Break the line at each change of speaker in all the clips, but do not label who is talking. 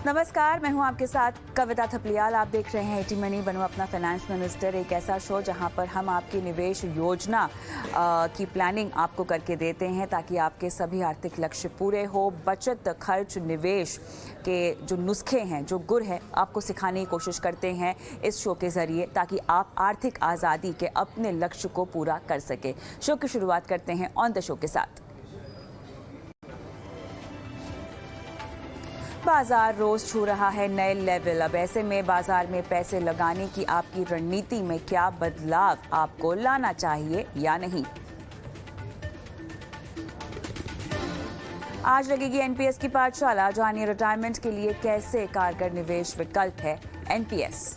नमस्कार, मैं हूं आपके साथ कविता थपलियाल। आप देख रहे हैं एटी मनी बनो अपना फाइनेंस मिनिस्टर, एक ऐसा शो जहां पर हम आपकी निवेश योजना की प्लानिंग आपको करके देते हैं ताकि आपके सभी आर्थिक लक्ष्य पूरे हो। बचत, खर्च, निवेश के जो नुस्खे हैं, जो गुर है, आपको सिखाने की कोशिश करते हैं इस शो के जरिए ताकि आप आर्थिक आज़ादी के अपने लक्ष्य को पूरा कर सके। शो की शुरुआत करते हैं ऑन द शो के साथ। बाजार रोज छू रहा है नए लेवल। अब ऐसे में बाजार में पैसे लगाने की आपकी रणनीति में क्या बदलाव आपको लाना चाहिए या नहीं? आज लगेगी एनपीएस की पाठशाला। जानिए रिटायरमेंट के लिए कैसे कारगर निवेश विकल्प है एनपीएस।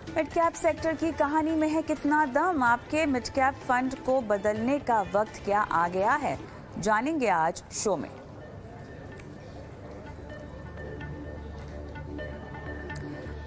मिड कैप सेक्टर की कहानी में है कितना दम? आपके मिड कैप फंड को बदलने का वक्त क्या आ गया है? जानेंगे आज शो में।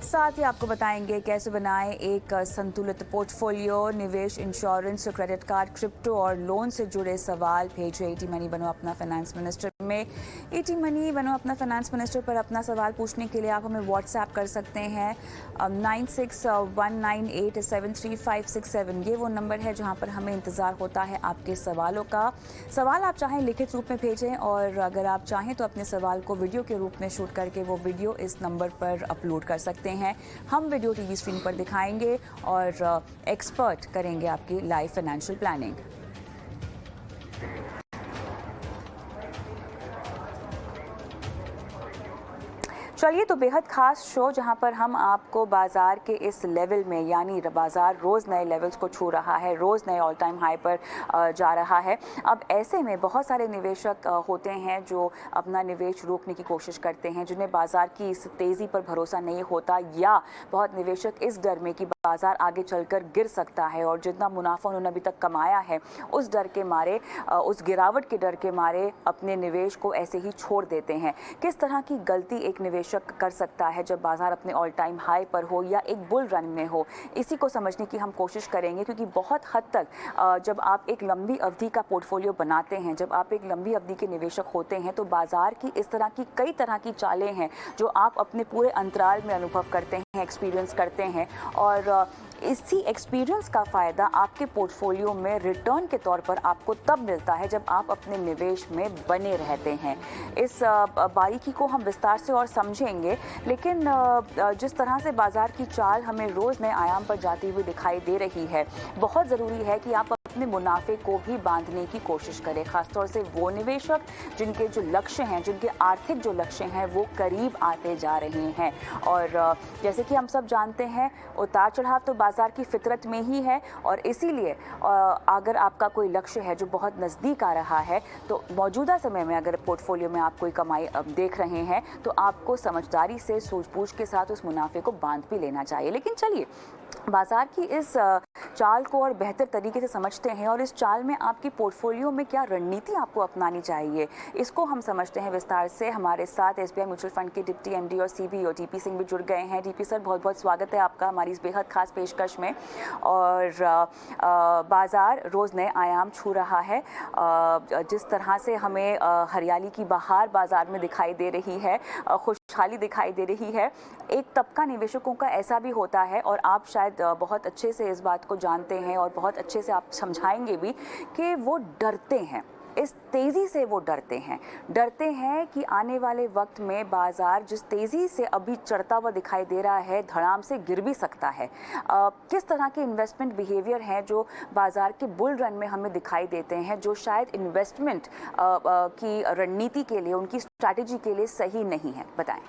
साथ ही आपको बताएंगे कैसे बनाएं एक संतुलित पोर्टफोलियो। निवेश, इंश्योरेंस, क्रेडिट कार्ड, क्रिप्टो और लोन से जुड़े सवाल भेजे एटी मनी बनो अपना फाइनेंस मिनिस्टर में। एटी मनी बनो अपना फाइनेंस मिनिस्टर पर अपना सवाल पूछने के लिए आप हमें व्हाट्सएप कर सकते हैं 9619873567। ये वो नंबर है जहां पर हमें इंतज़ार होता है आपके सवालों का। सवाल आप चाहें लिखित रूप में भेजें और अगर आप चाहें तो अपने सवाल को वीडियो के रूप में शूट करके वो वीडियो इस नंबर पर अपलोड कर सकते हैं। हम वीडियो टीवी स्क्रीन पर दिखाएंगे और एक्सपर्ट करेंगे आपकी लाइव फाइनेंशियल प्लानिंग। चलिए, तो बेहद खास शो जहां पर हम आपको बाजार के इस लेवल में, यानी बाजार रोज नए लेवल्स को छू रहा है, रोज नए ऑल टाइम हाई पर जा रहा है। अब ऐसे में बहुत सारे निवेशक होते हैं जो अपना निवेश रोकने की कोशिश करते हैं, जिन्हें बाजार की इस तेजी पर भरोसा नहीं होता, या बहुत निवेशक इस डर में कि बाजार आगे चलकर गिर सकता है और जितना मुनाफा उन्होंने अभी तक कमाया है उस डर के मारे, उस गिरावट के डर के मारे अपने निवेश को ऐसे ही छोड़ देते हैं। किस तरह की गलती एक निवेशक कर सकता है जब बाजार अपने ऑल टाइम हाई पर हो या एक बुल रन में हो, इसी को समझने की हम कोशिश करेंगे। क्योंकि बहुत हद तक जब आप एक लंबी अवधि का पोर्टफोलियो बनाते हैं, जब आप एक लंबी अवधि के निवेशक होते हैं, तो बाजार की इस तरह की कई तरह की चालें हैं जो आप अपने पूरे अंतराल में अनुभव करते हैं, एक्सपीरियंस करते हैं, और इसी एक्सपीरियंस का फ़ायदा आपके पोर्टफोलियो में रिटर्न के तौर पर आपको तब मिलता है जब आप अपने निवेश में बने रहते हैं। इस बारीकी को हम विस्तार से और समझेंगे, लेकिन जिस तरह से बाजार की चाल हमें रोज़ नए आयाम पर जाती हुई दिखाई दे रही है, बहुत ज़रूरी है कि आप अपने मुनाफे को भी बांधने की कोशिश करें। खासतौर से वो निवेशक जिनके जो लक्ष्य हैं, जिनके आर्थिक जो लक्ष्य हैं, वो करीब आते जा रहे हैं। और जैसे कि हम सब जानते हैं, उतार चढ़ाव तो बाजार की फितरत में ही है, और इसीलिए अगर आपका कोई लक्ष्य है जो बहुत नज़दीक आ रहा है, तो मौजूदा समय में अगर पोर्टफोलियो में आप कोई कमाई देख रहे हैं तो आपको समझदारी से, सूझबूझ के साथ उस मुनाफे को बांध भी लेना चाहिए। लेकिन चलिए, बाजार की इस चाल को और बेहतर तरीके से समझते हैं, और इस चाल में आपकी पोर्टफोलियो में क्या रणनीति आपको अपनानी चाहिए, इसको हम समझते हैं विस्तार से। हमारे साथ एसबीआई म्यूचुअल फंड के डिप्टी एमडी और सीबीओ डीपी सिंह भी जुड़ गए हैं। डीपी सर, बहुत बहुत स्वागत है आपका हमारी इस बेहद खास पेशकश में। और बाजार रोज़ नए आयाम छू रहा है। जिस तरह से हमें हरियाली की बहार बाजार में दिखाई दे रही है, खुशहाली दिखाई दे रही है, एक तबका निवेशकों का ऐसा भी होता है, और आप शायद बहुत अच्छे से इस बात को जानते हैं और बहुत अच्छे से आप समझाएंगे भी कि वो डरते हैं, इस तेज़ी से वो डरते हैं कि आने वाले वक्त में बाजार जिस तेज़ी से अभी चढ़ता हुआ दिखाई दे रहा है, धड़ाम से गिर भी सकता है। किस तरह के इन्वेस्टमेंट बिहेवियर हैं जो बाजार के बुल रन में हमें दिखाई देते हैं, जो शायद इन्वेस्टमेंट की रणनीति के लिए, उनकी स्ट्रैटेजी के लिए सही नहीं है? बताएं।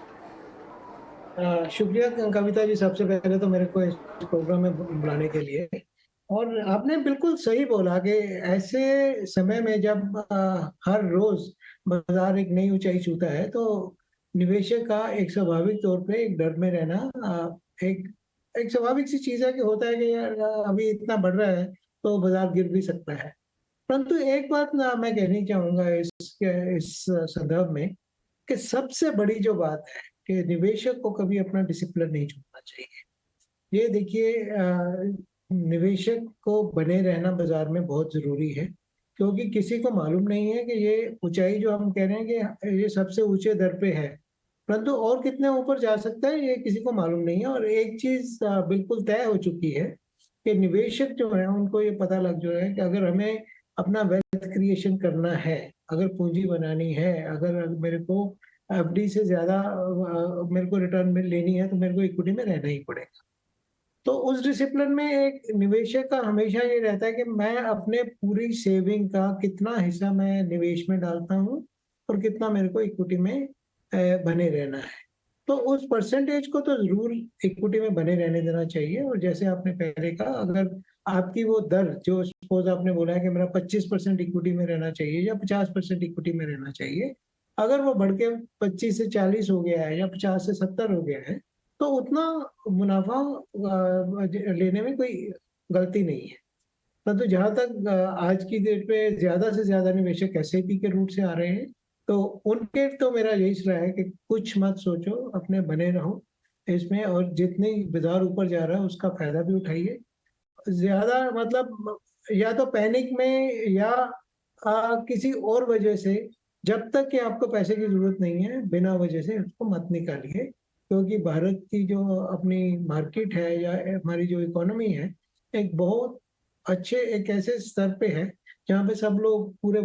शुक्रिया कविता जी, सबसे पहले तो मेरे को इस प्रोग्राम में बुलाने के लिए। और आपने बिल्कुल सही बोला कि ऐसे समय में जब हर रोज बाजार एक नई ऊंचाई छूता है, तो निवेशक का एक स्वाभाविक तौर पे एक डर में रहना एक एक स्वाभाविक सी चीज है कि होता है कि यार अभी इतना बढ़ रहा है तो बाजार गिर भी सकता है। परंतु एक बात ना मैं कहनी चाहूंगा इस संदर्भ में, कि सबसे बड़ी जो बात है कि निवेशक को कभी अपना डिसिप्लिन नहीं छोड़ना चाहिए। ये देखिए, निवेशक को बने रहना बाज़ार में बहुत ज़रूरी है, क्योंकि किसी को मालूम नहीं है कि ये ऊँचाई जो हम कह रहे हैं कि ये सबसे ऊँचे दर पे है, परंतु और कितने ऊपर जा सकता है ये किसी को मालूम नहीं है। और एक चीज़ बिल्कुल तय हो चुकी है कि निवेशक जो हैं उनको ये पता लग जो है कि अगर हमें अपना वेल्थ क्रिएशन करना है, अगर पूँजी बनानी है, अगर मेरे को एफडी से ज़्यादा मेरे को रिटर्न में लेनी है तो मेरे को इक्विटी में रहना ही पड़ेगा। तो उस डिसिप्लिन में एक निवेशक का हमेशा ये रहता है कि मैं अपने पूरी सेविंग का कितना हिस्सा मैं निवेश में डालता हूँ और कितना मेरे को इक्विटी में बने रहना है। तो उस परसेंटेज को तो ज़रूर इक्विटी में बने रहने देना चाहिए। और जैसे आपने पहले कहा, अगर आपकी वो दर जो सपोज़ आपने बोला है कि मेरा 25% इक्विटी में रहना चाहिए या 50% इक्विटी में रहना चाहिए, अगर वो बढ़ के 25 से 40 हो गया है या 50 से 70 हो गया है, तो उतना मुनाफ़ा लेने में कोई गलती नहीं है। परंतु जहाँ तक आज की डेट में ज़्यादा से ज़्यादा निवेशक एसआईपी के रूट से आ रहे हैं, तो उनके तो मेरा यही सलाह है कि कुछ मत सोचो, अपने बने रहो इसमें, और जितनी बाज़ार ऊपर जा रहा है उसका फ़ायदा भी उठाइए। ज़्यादा मतलब या तो पैनिक में या किसी और वजह से, जब तक कि आपको पैसे की ज़रूरत नहीं है, बिना वजह से उसको मत निकालिए। क्योंकि भारत की जो अपनी मार्केट है या हमारी जो इकोनॉमी है, एक बहुत अच्छे एक ऐसे स्तर पे है, जहाँ पे सब लोग पूरे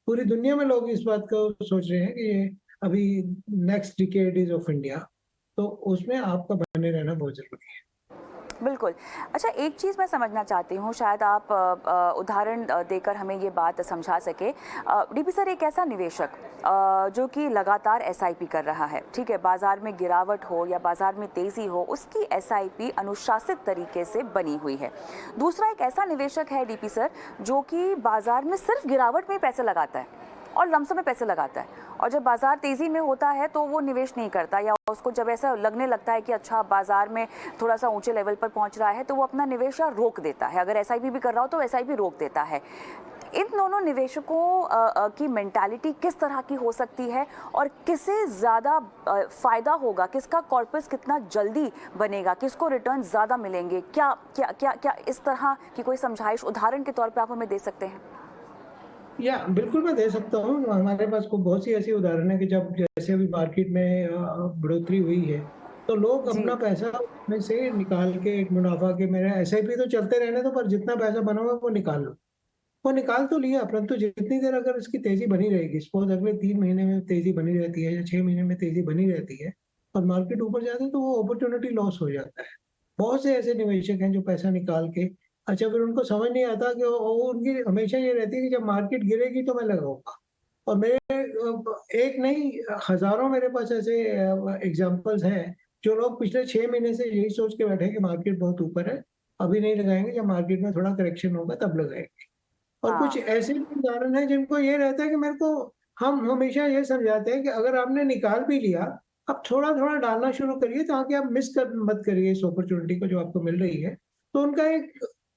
पूरी दुनिया में लोग इस बात को सोच रहे हैं कि ये अभी next decade is of India. तो उसमें आपका बने रहना बहुत ज़रूरी है।
बिल्कुल। अच्छा, एक चीज़ मैं समझना चाहती हूँ, शायद आप उदाहरण देकर हमें ये बात समझा सकें। डीपी सर, एक ऐसा निवेशक जो कि लगातार एसआईपी कर रहा है, ठीक है, बाज़ार में गिरावट हो या बाज़ार में तेज़ी हो, उसकी एसआईपी अनुशासित तरीके से बनी हुई है। दूसरा एक ऐसा निवेशक है डीपी सर, जो कि बाज़ार में सिर्फ गिरावट में ही पैसे लगाता है और लमसम में पैसे लगाता है, और जब बाजार तेजी में होता है तो वो निवेश नहीं करता, या उसको जब ऐसा लगने लगता है कि अच्छा बाजार में थोड़ा सा ऊंचे लेवल पर पहुंच रहा है तो वो अपना निवेश रोक देता है। अगर एसआईपी भी कर रहा हो तो एसआईपी रोक देता है। इन दोनों निवेशकों की मेंटालिटी किस तरह की हो सकती है और किसे ज़्यादा फायदा होगा, किसका कॉर्पस कितना जल्दी बनेगा, किसको रिटर्न ज़्यादा मिलेंगे? क्या क्या क्या क्या इस तरह की कोई समझाइश उदाहरण के तौर पर आप हमें दे सकते हैं?
या बिल्कुल मैं दे सकता हूँ। हमारे पास को बहुत सी ऐसी उदाहरण है कि जब जैसे अभी मार्केट में बढ़ोतरी हुई है, तो लोग
जी।
अपना पैसा उसमें से निकाल के एक मुनाफा के, मेरा एसआईपी तो चलते रहने दो, पर जितना पैसा बना हुआ है वो निकाल लो। वो निकाल तो लिया, परंतु जितनी देर अगर इसकी तेजी बनी रहेगी, सपोज अगले 3 महीने में तेजी बनी रहती है या 6 महीने में तेजी बनी रहती है और मार्केट ऊपर जाती है, तो वो अपॉर्चुनिटी लॉस हो जाता है। बहुत से ऐसे निवेशक हैं जो पैसा निकाल के, अच्छा फिर उनको समझ नहीं आता कि वो उनकी हमेशा ये रहती है कि जब मार्केट गिरेगी तो मैं लगाऊँगा। और मेरे एक नहीं, हज़ारों मेरे पास ऐसे एग्ज़ाम्पल्स हैं, जो लोग पिछले 6 महीने से यही सोच के बैठे हैं कि मार्केट बहुत ऊपर है, अभी नहीं लगाएँगे, जब मार्केट में थोड़ा करेक्शन होगा तब लगाएँगे। और कुछ
हाँ।
ऐसे भी उदाहरण हैं जिनको ये रहता है कि मेरे को, हम हमेशा ये समझाते हैं कि अगर आपने निकाल भी लिया, आप थोड़ा-थोड़ा डालना शुरू करिए ताकि आप मिस कर मत करिए इस अपॉर्चुनिटी को जो आपको मिल रही है। तो उनका एक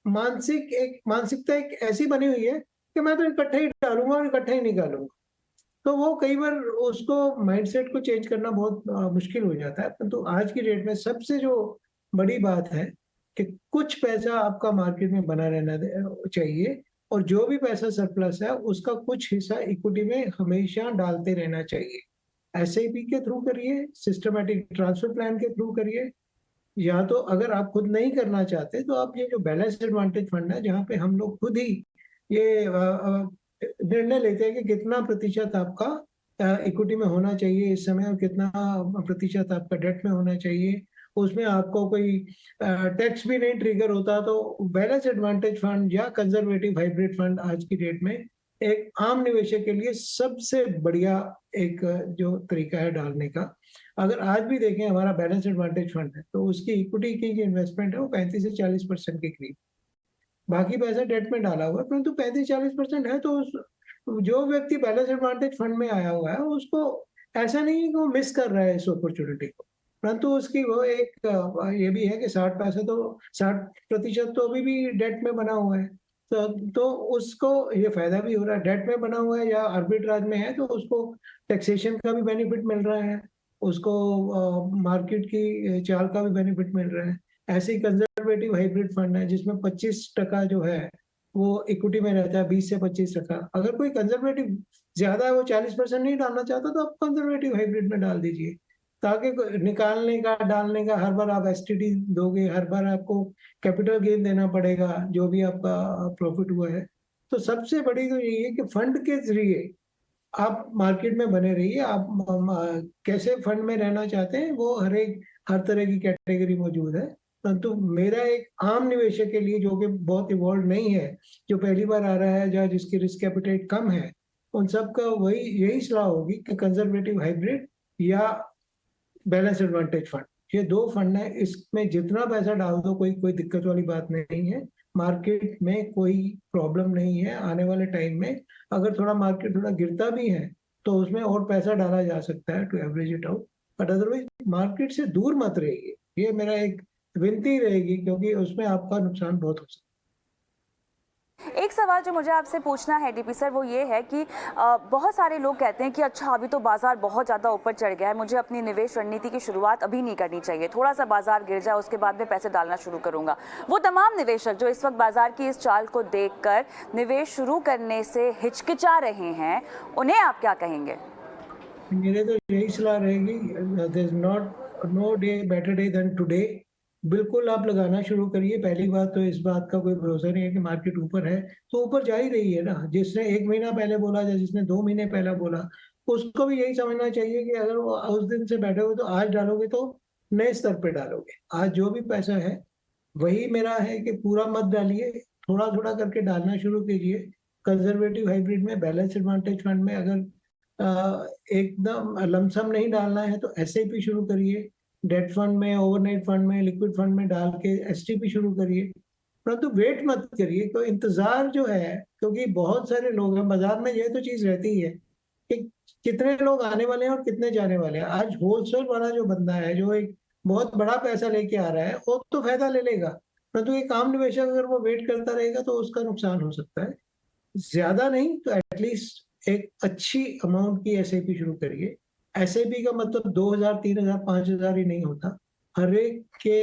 मानसिकता एक ऐसी बनी हुई है कि मैं तो इकट्ठे ही डालूँगा और इकट्ठे ही निकालूँगा। तो वो कई बार उसको माइंडसेट को चेंज करना बहुत मुश्किल हो जाता है। परंतु आज की डेट में सबसे जो बड़ी बात है कि कुछ पैसा आपका मार्केट में बना रहना चाहिए, और जो भी पैसा सरप्लस है उसका कुछ हिस्सा इक्विटी में हमेशा डालते रहना चाहिए। एसआईपी के थ्रू करिए, सिस्टमैटिक ट्रांसफर प्लान के थ्रू करिए, या तो अगर आप खुद नहीं करना चाहते तो आप ये जो बैलेंस एडवांटेज फंड है, जहाँ पे हम लोग खुद ही ये निर्णय लेते हैं कि कितना प्रतिशत आपका इक्विटी में होना चाहिए इस समय और कितना प्रतिशत आपका डेट में होना चाहिए। उसमें आपको कोई टैक्स भी नहीं ट्रिगर होता, तो बैलेंस एडवांटेज फंड या कंजर्वेटिव हाइब्रिड फंड आज की डेट में एक आम निवेशक के लिए सबसे बढ़िया एक जो तरीका है डालने का। अगर आज भी देखें हमारा बैलेंस एडवांटेज फंड है, तो उसकी इक्विटी की जो इन्वेस्टमेंट है वो 35 से 40% के करीब। बाकी पैसा डेट में डाला हुआ है, परंतु 35-40% है, तो उस जो व्यक्ति बैलेंस एडवांटेज फंड में आया हुआ है, उसको ऐसा नहीं है कि वो मिस कर रहा है इस अपॉर्चुनिटी को। परंतु उसकी वो एक ये भी है कि 60% तो अभी भी डेट में बना हुआ है। तो उसको ये फ़ायदा भी हो रहा है, डेट में बना हुआ है या आर्बिट्राज में है, तो उसको टैक्सेशन का भी बेनिफिट मिल रहा है, उसको मार्केट की चाल का भी बेनिफिट मिल रहा है। ऐसे ही कंजर्वेटिव हाइब्रिड फंड है जिसमें 25% जो है वो इक्विटी में रहता है, 20 से 25%। अगर कोई कंजर्वेटिव ज्यादा है, वो 40% नहीं डालना चाहता, तो आप कंजर्वेटिव हाइब्रिड में डाल दीजिए, ताकि निकालने का डालने का हर बार आप एसटीडी दोगे, हर बार आपको कैपिटल गेन देना पड़ेगा जो भी आपका प्रॉफिट हुआ है। तो सबसे बड़ी तो यही है कि फंड के जरिए आप मार्केट में बने रहिए। आप कैसे फंड में रहना चाहते हैं वो हर तरह की कैटेगरी मौजूद है। परंतु मेरा एक आम निवेशक के लिए जो कि बहुत इवॉल्व नहीं है, जो पहली बार आ रहा है या जिसकी रिस्क एपिटाइट कम है, उन सबका वही यही सलाह होगी कि कंजर्वेटिव हाइब्रिड या बैलेंस एडवांटेज फंड, ये दो फंड है, इसमें जितना पैसा डाल दो कोई कोई दिक्कत वाली बात नहीं है। मार्केट में कोई प्रॉब्लम नहीं है। आने वाले टाइम में अगर थोड़ा मार्केट थोड़ा गिरता भी है तो उसमें और पैसा डाला जा सकता है to average it out, but otherwise market से दूर मत रहिए, ये मेरा एक विनती रहेगी, क्योंकि उसमें आपका नुकसान बहुत हो सकता है।
एक सवाल जो मुझे आपसे पूछना है डीपी सर, वो ये है कि बहुत सारे लोग कहते हैं कि अच्छा अभी तो बाजार बहुत ज़्यादा ऊपर चढ़ गया है, मुझे अपनी निवेश रणनीति की शुरुआत अभी नहीं करनी चाहिए, थोड़ा सा बाजार गिर जाए उसके बाद मैं पैसे डालना शुरू करूंगा। वो तमाम निवेशक जो इस वक्त बाजार की इस चाल को देखकर निवेश शुरू करने से हिचकिचा रहे हैं, उन्हें आप क्या कहेंगे?
मेरे तो यही सलाह रहेगी, there is not no day better day than today. बिल्कुल आप लगाना शुरू करिए। पहली बात तो इस बात का कोई भरोसा नहीं है कि मार्केट ऊपर है तो ऊपर जा ही रही है ना। जिसने 1 महीना पहले बोला या जिसने 2 महीने पहले बोला, उसको भी यही समझना चाहिए कि अगर वो उस दिन से बैठे हुए तो आज डालोगे तो नए स्तर पे डालोगे। आज जो भी पैसा है वही मेरा है कि पूरा मत डालिए, थोड़ा थोड़ा करके डालना शुरू कीजिए। कंजर्वेटिव हाइब्रिड में, बैलेंस एडवांटेज फंड में अगर एकदम लमसम नहीं डालना है तो एसआईपी शुरू करिए। डेट फंड में, ओवरनाइट फंड में, लिक्विड फंड में डाल के एसटीपी शुरू करिए। परंतु वेट मत करिए, तो इंतजार जो है, क्योंकि बहुत सारे लोग हैं बाजार में, ये तो चीज रहती है कि कितने लोग आने वाले हैं और कितने जाने वाले हैं। आज होलसेल वाला जो बंदा है, जो एक बहुत बड़ा पैसा लेके आ रहा है, वो तो फायदा ले लेगा, परंतु एक आम निवेशक अगर वो वेट करता रहेगा तो उसका नुकसान हो सकता है। ज्यादा नहीं तो एटलीस्ट एक अच्छी अमाउंट की एसआईपी शुरू करिए। एसआईपी का मतलब 2000, 3000, 5000 ही नहीं होता। हर एक के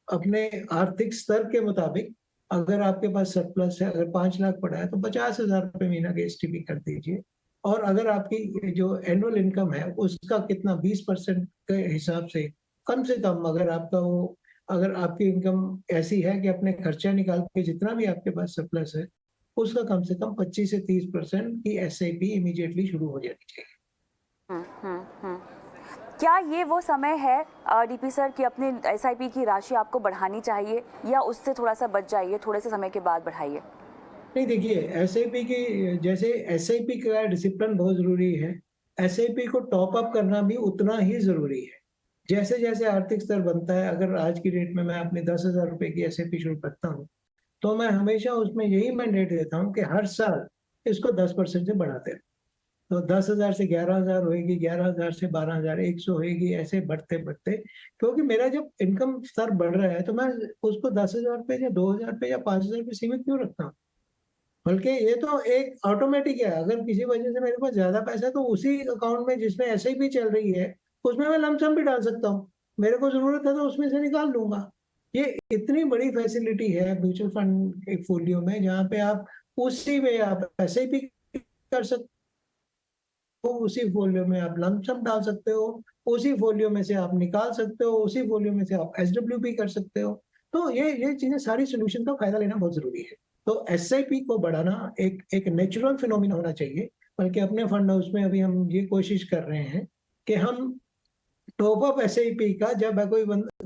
अपने आर्थिक स्तर के मुताबिक, अगर आपके पास सरप्लस है, अगर 5 लाख पड़ा है तो 50,000 रुपए महीना के एसटीपी कर दीजिए। और अगर आपकी जो एनुअल इनकम है उसका कितना 20% के हिसाब से कम अगर आपका वो अगर आपकी इनकम ऐसी है कि अपने खर्चा निकाल के जितना भी आपके पास सरप्लस है उसका कम से कम 25 से 30% की एसआईपी इमीडिएटली शुरू हो जानी चाहिए।
हम्म। क्या ये वो समय है डीपी सर कि अपने एसआईपी की राशि आपको बढ़ानी चाहिए या उससे थोड़ा सा बच जाइए, थोड़े से समय के बाद बढ़ाइए?
नहीं, देखिए, एसआईपी की जैसे एसआईपी का डिसिप्लिन बहुत जरूरी है, एसआईपी को टॉप अप करना भी उतना ही जरूरी है। जैसे जैसे आर्थिक स्तर बनता है, अगर आज की डेट में मैं अपने 10,000 रुपए की एसआईपी शुरू करता हूँ तो मैं हमेशा उसमें यही मैंडेट देता हूँ कि हर साल इसको 10% से बढ़ाते हैं। तो 10,000 से 11,000 होएगी, 11,000 से 12,100 होएगी, ऐसे बढ़ते बढ़ते, क्योंकि मेरा जब इनकम स्तर बढ़ रहा है तो मैं उसको 10,000 पे या 2,000 पे या 5,000 पे सीमित क्यों रखता हूँ। बल्कि ये तो एक ऑटोमेटिक है, अगर किसी वजह से मेरे पास ज्यादा पैसा है तो उसी अकाउंट में जिसमें एसआईपी चल रही है उसमें मैं लमसम भी डाल सकता हूँ। मेरे को जरूरत है तो उसमें से निकाल लूंगा। ये इतनी बड़ी फैसिलिटी है म्यूचुअल फंड एक फोलियो में, जहाँ पे आप उसी में आप एसआईपी कर सकते हो, उसी फोलियो में आप लमसम डाल सकते हो, उसी फोलियो में से आप निकाल सकते हो, उसी फोलियो में से आप एसडब्ल्यूपी कर सकते हो। तो ये चीजें सारी सोल्यूशन का फायदा लेना बहुत जरूरी है। तो एसआईपी को बढ़ाना एक एक नेचुरल फिनोमिना होना चाहिए। बल्कि अपने फंड हाउस में अभी हम ये कोशिश कर रहे हैं कि हम टॉप अप एसआईपी का, जब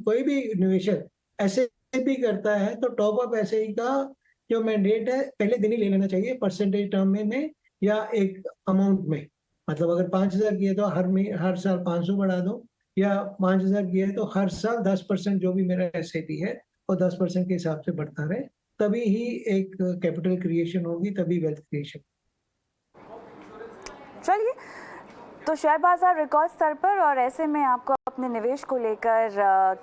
कोई भी निवेशक एसआईपी करता है तो टॉप अप एसआईपी का जो मैंडेट है पहले दिन ही ले लेना चाहिए, परसेंटेज टर्म में या एक अमाउंट में। मतलब अगर 5,000 किए तो हर साल 500 बढ़ा दो, या 5,000 किए तो हर साल 10% जो भी मेरा एसआईपी है वो 10% के हिसाब से बढ़ता रहे। तभी ही एक कैपिटल क्रिएशन होगी, तभी वेल्थ क्रिएशन।
चलिए, तो शेयर बाजार रिकॉर्ड स्तर पर, और ऐसे में आपको अपने निवेश को लेकर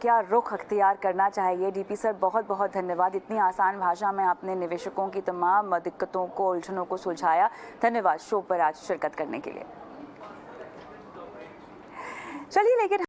क्या रुख अख्तियार करना चाहिए? डीपी सर, बहुत बहुत धन्यवाद। इतनी आसान भाषा में आपने निवेशकों की तमाम दिक्कतों को, उलझनों को सुलझाया। धन्यवाद शो पर आज शिरकत करने के लिए। चलिए, लेकिन